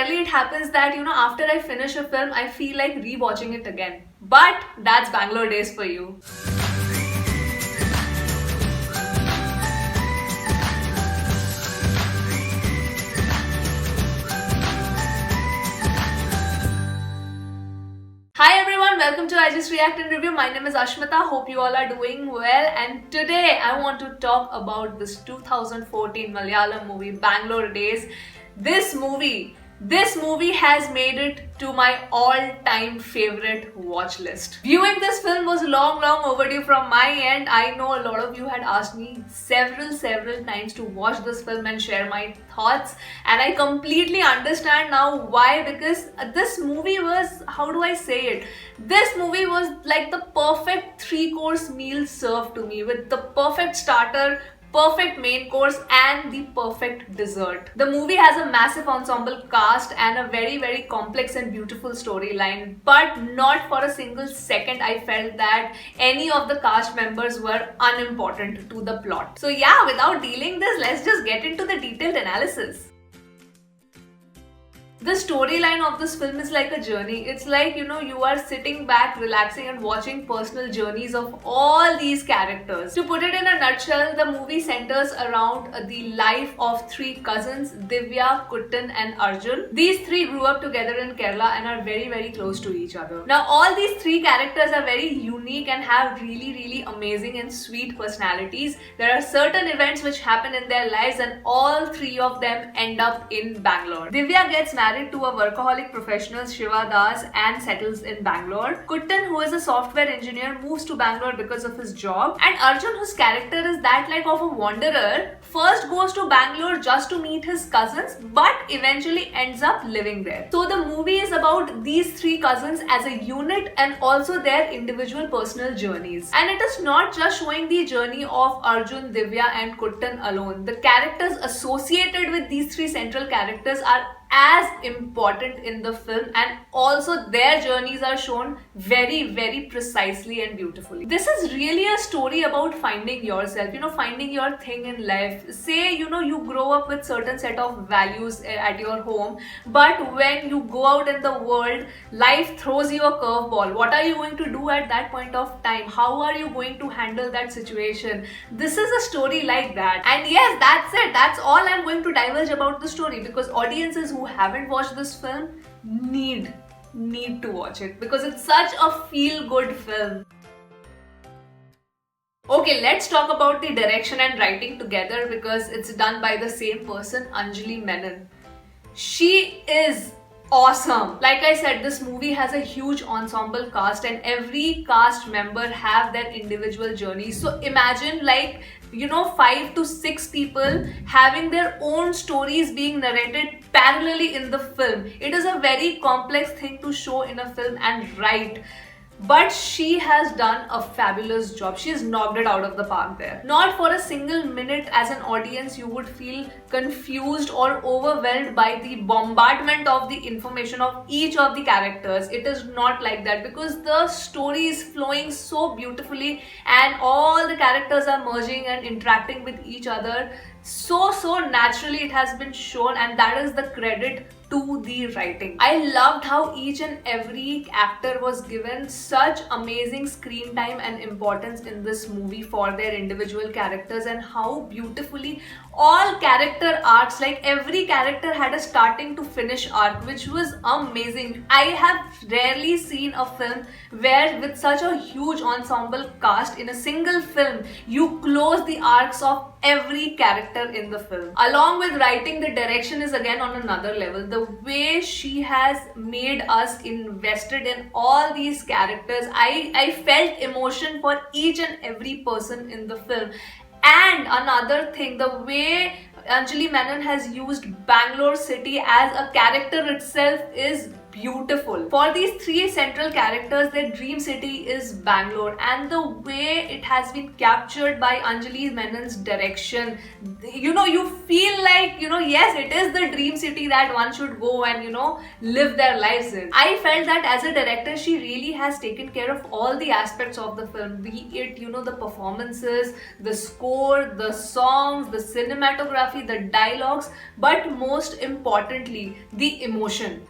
rarely it happens that, after I finish a film, I feel like rewatching it again. But that's Bangalore Days for you. Hi everyone, welcome to I Just React and Review. My name is Ashmita. Hope you all are doing well. And today I want to talk about this 2014 Malayalam movie, Bangalore Days. This movie has made it to my all-time favorite watch list. Viewing this film was long overdue from my end. I know a lot of you had asked me several times to watch this film and share my thoughts, and I completely understand now why, because this movie was, how do I say it? This movie was like the perfect 3-course meal served to me with the perfect starter, perfect main course and the perfect dessert. The movie has a massive ensemble cast and a very complex and beautiful storyline, but not for a single second I felt that any of the cast members were unimportant to the plot. So yeah, without dealing this, let's just get into the detailed analysis. The storyline of this film is like a journey. It's like, you are sitting back, relaxing and watching personal journeys of all these characters. To put it in a nutshell, the movie centers around the life of 3 cousins, Divya, Kuttan and Arjun. These 3 grew up together in Kerala and are very close to each other. Now, all these 3 characters are very unique and have really amazing and sweet personalities. There are certain events which happen in their lives and all 3 of them end up in Bangalore. Divya gets married to a workaholic professional, Shiva Das, and settles in Bangalore. Kuttan, who is a software engineer, moves to Bangalore because of his job. And Arjun, whose character is that like of a wanderer, first goes to Bangalore just to meet his cousins, but eventually ends up living there. So the movie is about these 3 cousins as a unit and also their individual personal journeys. And it is not just showing the journey of Arjun, Divya and Kuttan alone. The characters associated with these 3 central characters are as important in the film, and also their journeys are shown very precisely and beautifully. This is really a story about finding yourself, finding your thing in life. Say, you grow up with certain set of values at your home, but when you go out in the world, life throws you a curveball. What are you going to do at that point of time? How are you going to handle that situation? This is a story like that. And yes, that's it. That's all I'm going to divulge about the story, because audiences who haven't watched this film need to watch it, because it's such a feel-good film. Okay, let's talk about the direction and writing together, because it's done by the same person, Anjali Menon. She is awesome. Like I said, this movie has a huge ensemble cast and every cast member have their individual journey. So imagine 5 to 6 people having their own stories being narrated parallelly in the film. It is a very complex thing to show in a film and write. But she has done a fabulous job. She's knocked it out of the park there. Not for a single minute as an audience you would feel confused or overwhelmed by the bombardment of the information of each of the characters. It is not like that, because the story is flowing so beautifully and all the characters are merging and interacting with each other so naturally. It has been shown, and that is the credit to the writing. I loved how each and every actor was given such amazing screen time and importance in this movie for their individual characters, and how beautifully all character arcs, like every character had a starting to finish arc, which was amazing. I have rarely seen a film where with such a huge ensemble cast in a single film, you close the arcs of every character in the film. Along with writing, the direction is again on another level. The way she has made us invested in all these characters, I felt emotion for each and every person in the film. And another thing, the way Anjali Menon has used Bangalore city as a character itself is beautiful. For these three central characters, their dream city is Bangalore, and the way it has been captured by Anjali Menon's direction, you feel like, yes, it is the dream city that one should go and, live their lives in. I felt that as a director, she really has taken care of all the aspects of the film, be it, the performances, the score, the songs, the cinematography, the dialogues, but most importantly, the emotion.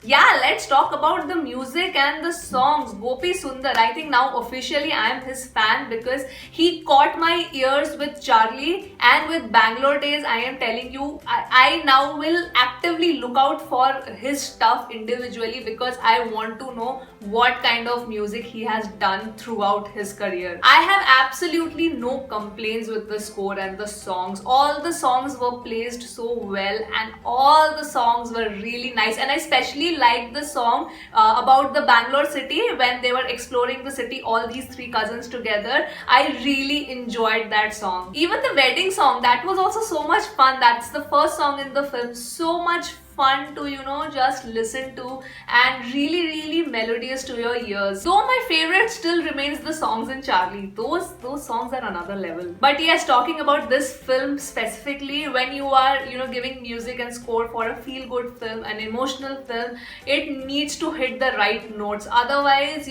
Yeah, let's talk about the music and the songs. Gopi Sundar, I think now officially I am his fan because he caught my ears with Charlie and with Bangalore Days. I am telling you, I now will actively look out for his stuff individually because I want to know what kind of music he has done throughout his career. I have absolutely no complaints with the score and the songs. All the songs were placed so well and all the songs were really nice, and I especially liked the song about the Bangalore city when they were exploring the city, all these three cousins together. I really enjoyed that song. Even the wedding song, that was also so much fun. That's the first song in the film. So much fun to just listen to and really melodious to your ears. Though my favorite still remains the songs in Charlie. Those songs are another level. But yes, talking about this film specifically, when you are giving music and score for a feel good film, an emotional film, it needs to hit the right notes. Otherwise,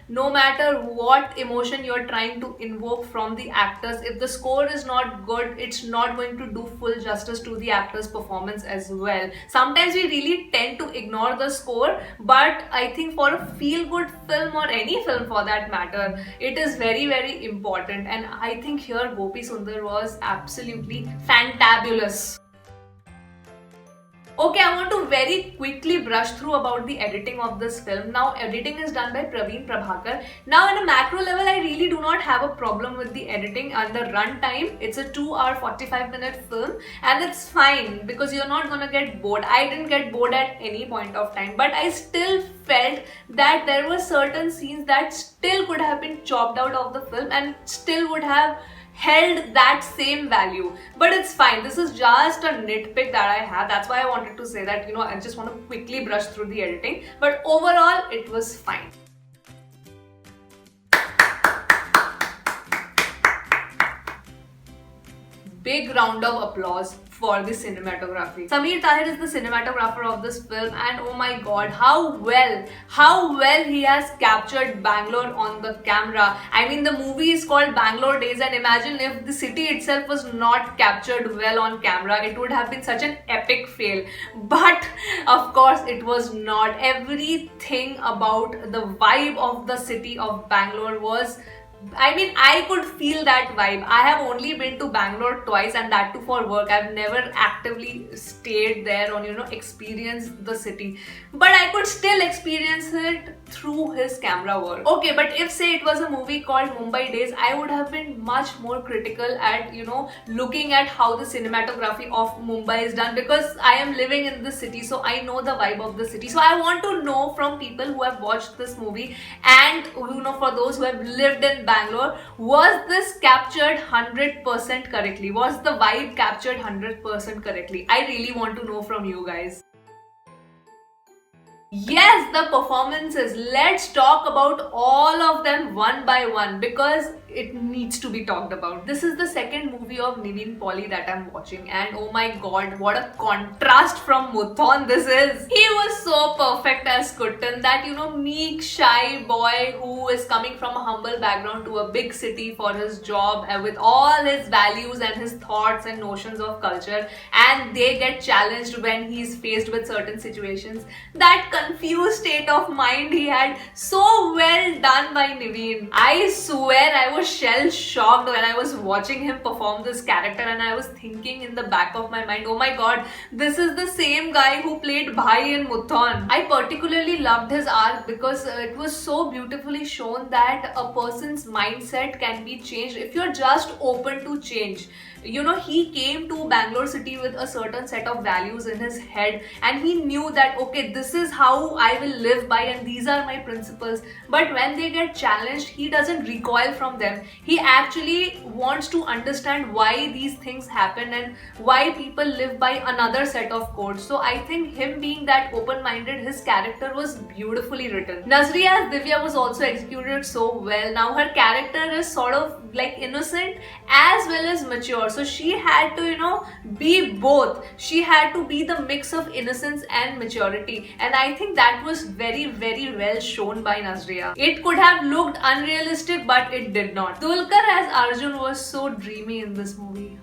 no matter what emotion you're trying to invoke from the actors, if the score is not good, it's not going to do full justice to the actor's performance as well. Sometimes we really tend to ignore the score, but I think for a feel-good film or any film for that matter, it is very important, and I think here Gopi Sundar was absolutely fantabulous. Okay, I want to very quickly brush through about the editing of this film. Now, editing is done by Praveen Prabhakar. Now, in a macro level, I really do not have a problem with the editing and the run time. It's a 2-hour 45-minute film and it's fine because you're not gonna get bored. I didn't get bored at any point of time, but I still felt that there were certain scenes that still could have been chopped out of the film and still would have held that same value. But it's fine. This is just a nitpick that I have. That's why I wanted to say that, I just want to quickly brush through the editing. But overall, it was fine. Big round of applause for the cinematography. Sameer Tahir is the cinematographer of this film, and oh my god, how well he has captured Bangalore on the camera. I mean, the movie is called Bangalore Days, and imagine if the city itself was not captured well on camera, it would have been such an epic fail. But of course, it was not. Everything about the vibe of the city of Bangalore was, I could feel that vibe. I have only been to Bangalore twice, and that too for work. I've never actively stayed there or, experienced the city. But I could still experience it through his camera work. Okay, but if say it was a movie called Mumbai Days, I would have been much more critical at, looking at how the cinematography of Mumbai is done, because I am living in the city, so I know the vibe of the city. So I want to know from people who have watched this movie and, for those who have lived in Bangalore, was this captured 100% correctly? Was the vibe captured 100% correctly? I really want to know from you guys. Yes, the performances. Let's talk about all of them one by one because it needs to be talked about. This is the second movie of Niveen Pauly that I'm watching, and oh my god, what a contrast from Mutton this is. He was so perfect as Kuttan, that meek, shy boy who is coming from a humble background to a big city for his job and with all his values and his thoughts and notions of culture, and they get challenged when he's faced with certain situations. That confused state of mind he had, so well done by Niveen. I swear I was shell-shocked when I was watching him perform this character, and I was thinking in the back of my mind, oh my god, this is the same guy who played Bhai in Mutton. I particularly loved his arc because it was so beautifully shown that a person's mindset can be changed if you're just open to change. he came to Bangalore city with a certain set of values in his head, and he knew that, okay, this is how I will live by and these are my principles. But when they get challenged, he doesn't recoil from them. He actually wants to understand why these things happen and why people live by another set of codes. So I think him being that open-minded, his character was beautifully written. Nazriya as Divya was also executed so well. Now her character is sort of like innocent as well as mature, so she had to be both. She had to be the mix of innocence and maturity, and I think that was very, very well shown by Nazriya. It could have looked unrealistic, but it did not. Dulquer as Arjun was so dreamy in this movie.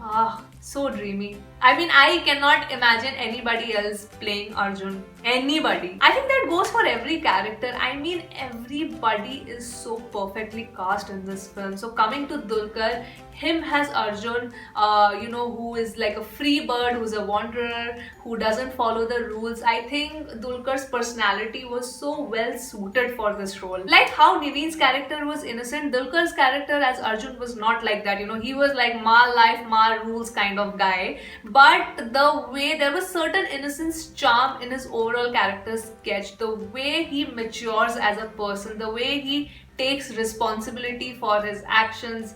So dreamy. I mean, I cannot imagine anybody else playing Arjun. Anybody. I think that goes for every character. I mean, everybody is so perfectly cast in this film. So coming to Dulquer, him as Arjun, who is like a free bird, who's a wanderer, who doesn't follow the rules. I think Dulquer's personality was so well suited for this role. Like how Niveen's character was innocent, Dulquer's character as Arjun was not like that. He was like ma life, ma rules kind of guy. But the way there was certain innocence, charm in his overall character sketch, the way he matures as a person, the way he takes responsibility for his actions.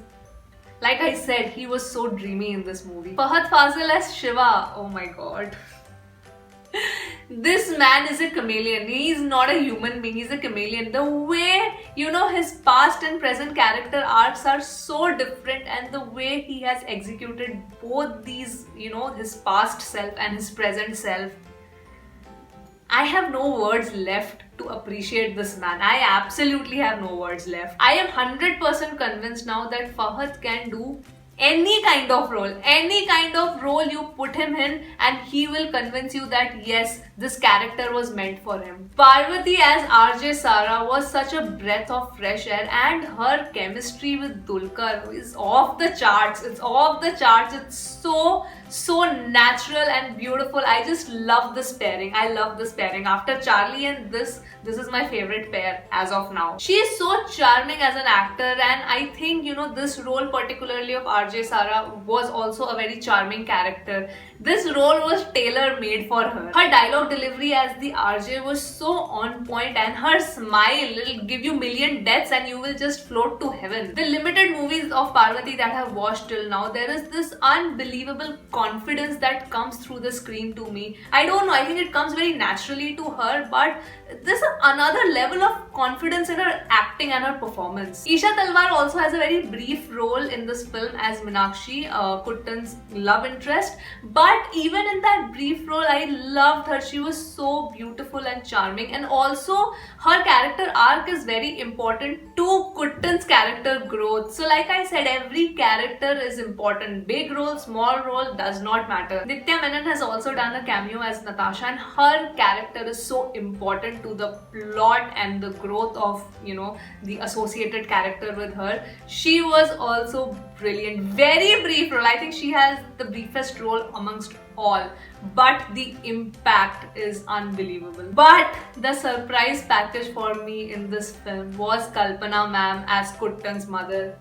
Like I said, he was so dreamy in this movie. Fahad Fazil as Shiva, oh my god. This man is a chameleon. He's not a human being, he's a chameleon. The way, his past and present character arcs are so different, and the way he has executed both these, his past self and his present self. I have no words left to appreciate this man. I absolutely have no words left. I am 100% convinced now that Fahad can do any kind of role you put him in, and he will convince you that yes, this character was meant for him. Parvati as RJ Sara was such a breath of fresh air, and her chemistry with Dulquer is off the charts. It's off the charts. It's so natural and beautiful. I just love this pairing. I love this pairing. After Charlie and this is my favorite pair as of now. She is so charming as an actor, and I think this role particularly of RJ Sara was also a very charming character. This role was tailor-made for her. Her dialogue delivery as the RJ was so on point, and her smile will give you million deaths and you will just float to heaven. The limited movies of Parvati that I've watched till now, there is this unbelievable confidence that comes through the screen to me. I don't know, I think it comes very naturally to her, but there's another level of confidence in her acting and her performance. Isha Talwar also has a very brief role in this film as Meenakshi, Kuttan's love interest, but even in that brief role, I loved her. She was so beautiful and charming, and also her character arc is very important to Kuttan's character growth. So like I said, every character is important. Big role, small role, does not matter. Nitya Menon has also done a cameo as Natasha, and her character is so important to the plot and the growth of the associated character with her. She was also brilliant. Very brief role. I think she has the briefest role amongst all, but the impact is unbelievable. But the surprise package for me in this film was Kalpana ma'am as Kuttan's mother.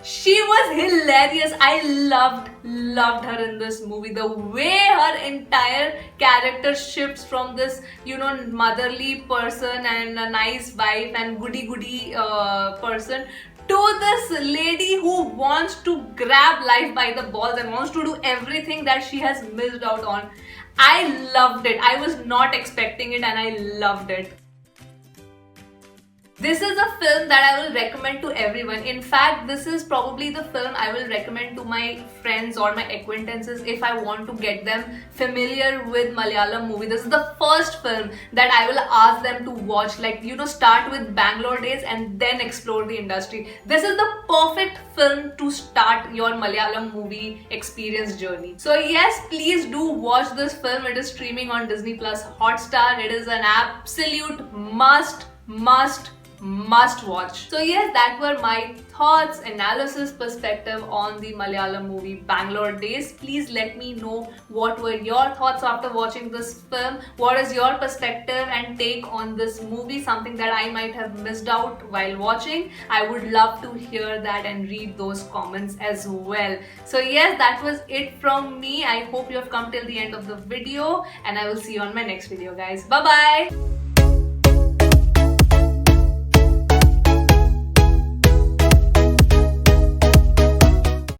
She was hilarious. I loved her in this movie. The way her entire character shifts from this, motherly person and a nice wife and goody person to this lady who wants to grab life by the balls and wants to do everything that she has missed out on. I loved it. I was not expecting it, and I loved it. This is a film that I will recommend to everyone. In fact, this is probably the film I will recommend to my friends or my acquaintances if I want to get them familiar with Malayalam movie. This is the first film that I will ask them to watch. Like, start with Bangalore Days and then explore the industry. This is the perfect film to start your Malayalam movie experience journey. So yes, please do watch this film. It is streaming on Disney Plus Hotstar. It is an absolute must must watch. So yes, that were my thoughts, analysis, perspective on the Malayalam movie Bangalore Days. Please let me know what were your thoughts after watching this film. What is your perspective and take on this movie? Something that I might have missed out while watching. I would love to hear that and read those comments as well. So yes, that was it from me. I hope you have come till the end of the video, and I will see you on my next video, guys. Bye bye.